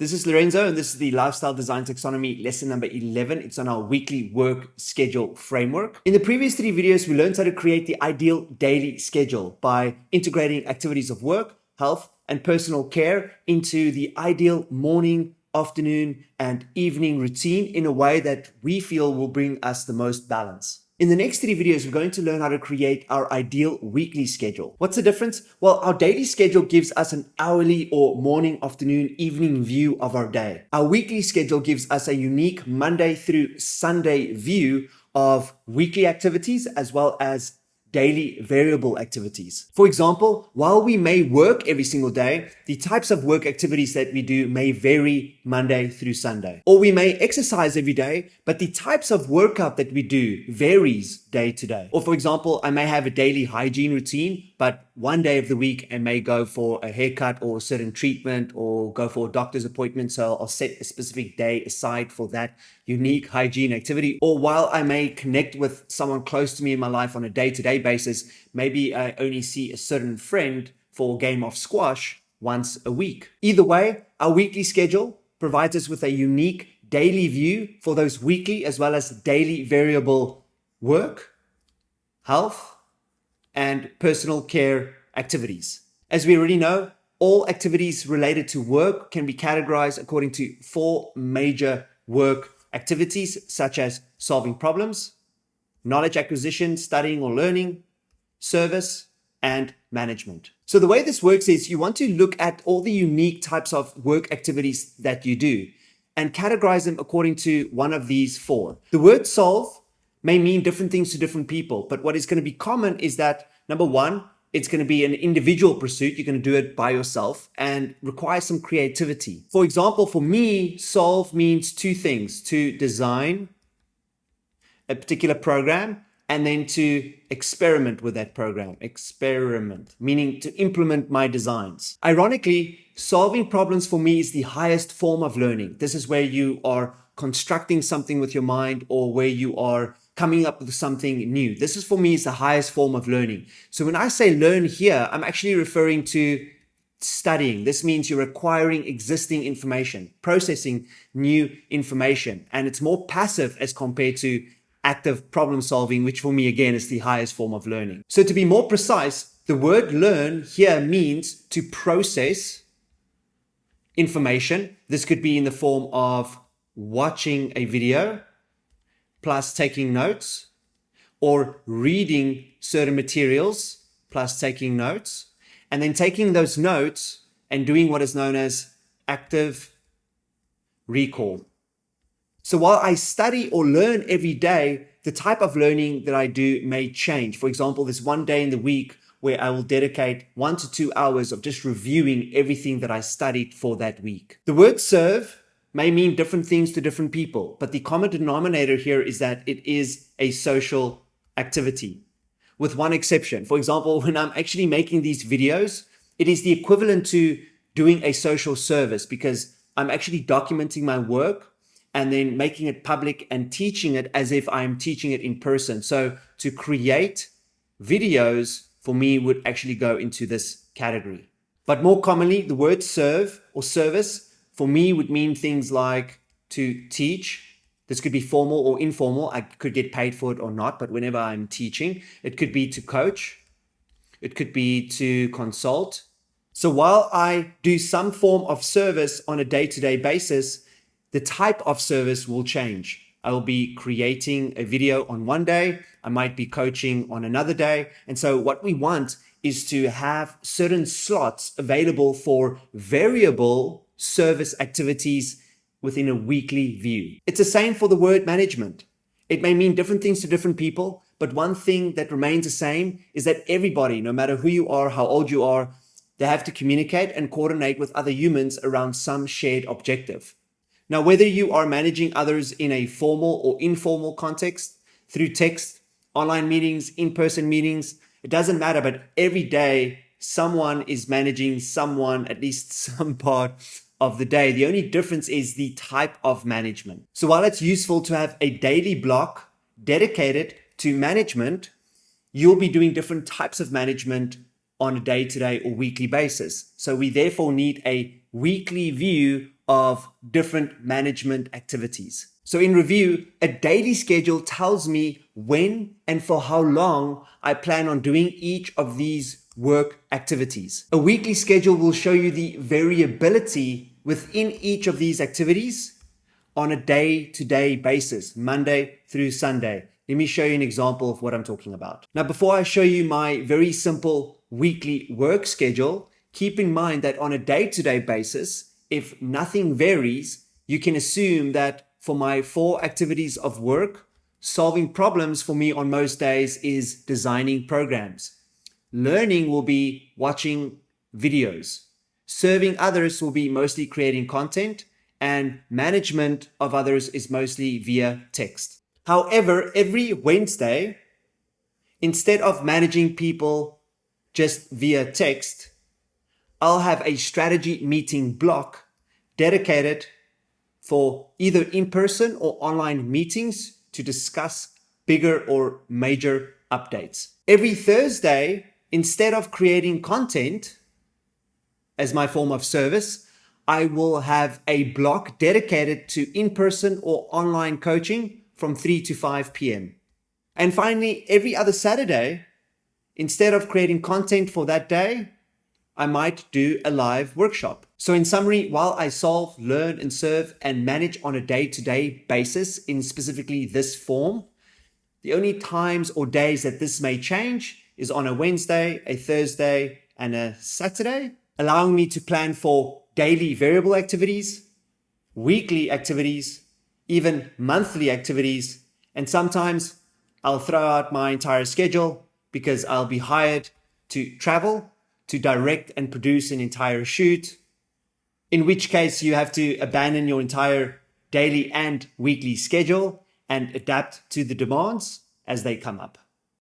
This is Lorenzo, and this is the Lifestyle Design Taxonomy lesson number 11. It's on our weekly work schedule framework. In the previous 3 videos, we learned how to create the ideal daily schedule by integrating activities of work, health, and personal care into the ideal morning, afternoon, and evening routine in a way that we feel will bring us the most balance. In the next 3 videos, we're going to learn how to create our ideal weekly schedule. What's the difference? Well, our daily schedule gives us an hourly or morning, afternoon, evening view of our day. Our weekly schedule gives us a unique Monday through Sunday view of weekly activities as well as daily variable activities. For example, while we may work every single day, the types of work activities that we do may vary Monday through Sunday. Or we may exercise every day, but the types of workout that we do varies day to day. Or for example, I may have a daily hygiene routine, but one day of the week I may go for a haircut or a certain treatment or go for a doctor's appointment. So I'll set a specific day aside for that unique hygiene activity. Or while I may connect with someone close to me in my life on a day-to-day basis, maybe I only see a certain friend for a game of squash once a week. Either way, our weekly schedule provides us with a unique daily view for those weekly as well as daily variable work, health, and personal care activities. As we already know, all activities related to work can be categorized according to 4 major work activities, such as solving problems, knowledge acquisition, studying or learning, service, and management. So the way this works is you want to look at all the unique types of work activities that you do and categorize them according to one of these 4. The word solve may mean different things to different people, but what is going to be common is that, number 1, it's going to be an individual pursuit. You're going to do it by yourself and require some creativity. For example, for me, solve means 2 things: to design a particular program and then to experiment with that program. Experiment, meaning to implement my designs. Ironically, solving problems for me is the highest form of learning. This is where you are constructing something with your mind or where you are coming up with something new. This is for me is the highest form of learning. So when I say learn here, I'm actually referring to studying. This means you're acquiring existing information, processing new information, and it's more passive as compared to active problem solving, which for me again is the highest form of learning. So to be more precise, the word learn here means to process information. This could be in the form of watching a video plus taking notes, or reading certain materials plus taking notes, and then taking those notes and doing what is known as active recall. So while I study or learn every day, the type of learning that I do may change. For example, there's one day in the week where I will dedicate 1 to 2 hours of just reviewing everything that I studied for that week. The word serve may mean different things to different people, but the common denominator here is that it is a social activity, with one exception. For example, when I'm actually making these videos, it is the equivalent to doing a social service because I'm actually documenting my work and then making it public and teaching it as if I'm teaching it in person. So to create videos for me would actually go into this category. But more commonly, the word serve or service for me would mean things like to teach. This could be formal or informal. I could get paid for it or not, but whenever I'm teaching, it could be to coach. It could be to consult. So while I do some form of service on a day-to-day basis, the type of service will change. I will be creating a video on one day. I might be coaching on another day. And so what we want is to have certain slots available for variable service activities within a weekly view. It's the same for the word management. It may mean different things to different people, but one thing that remains the same is that everybody, no matter who you are, how old you are, they have to communicate and coordinate with other humans around some shared objective. Now, whether you are managing others in a formal or informal context, through text, online meetings, in-person meetings, it doesn't matter, but every day someone is managing someone at least some part of the day. The only difference is the type of management. So while it's useful to have a daily block dedicated to management, you'll be doing different types of management on a day-to-day or weekly basis. So we therefore need a weekly view of different management activities. So in review, a daily schedule tells me when and for how long I plan on doing each of these work activities. A weekly schedule will show you the variability within each of these activities on a day-to-day basis, Monday through Sunday. Let me show you an example of what I'm talking about. Now, before I show you my very simple weekly work schedule, keep in mind that on a day-to-day basis, if nothing varies, you can assume that for my 4 activities of work, solving problems for me on most days is designing programs. Learning will be watching videos. Serving others will be mostly creating content, and management of others is mostly via text. However, every Wednesday, instead of managing people just via text, I'll have a strategy meeting block dedicated for either in-person or online meetings to discuss bigger or major updates. Every Thursday, instead of creating content as my form of service, I will have a block dedicated to in-person or online coaching from 3 to 5 p.m. And finally, every other Saturday, instead of creating content for that day, I might do a live workshop. So in summary, while I solve, learn, and serve and manage on a day-to-day basis in specifically this form, the only times or days that this may change is on a Wednesday, a Thursday, and a Saturday, allowing me to plan for daily variable activities, weekly activities, even monthly activities, and sometimes I'll throw out my entire schedule because I'll be hired to travel, to direct and produce an entire shoot, in which case you have to abandon your entire daily and weekly schedule and adapt to the demands as they come up.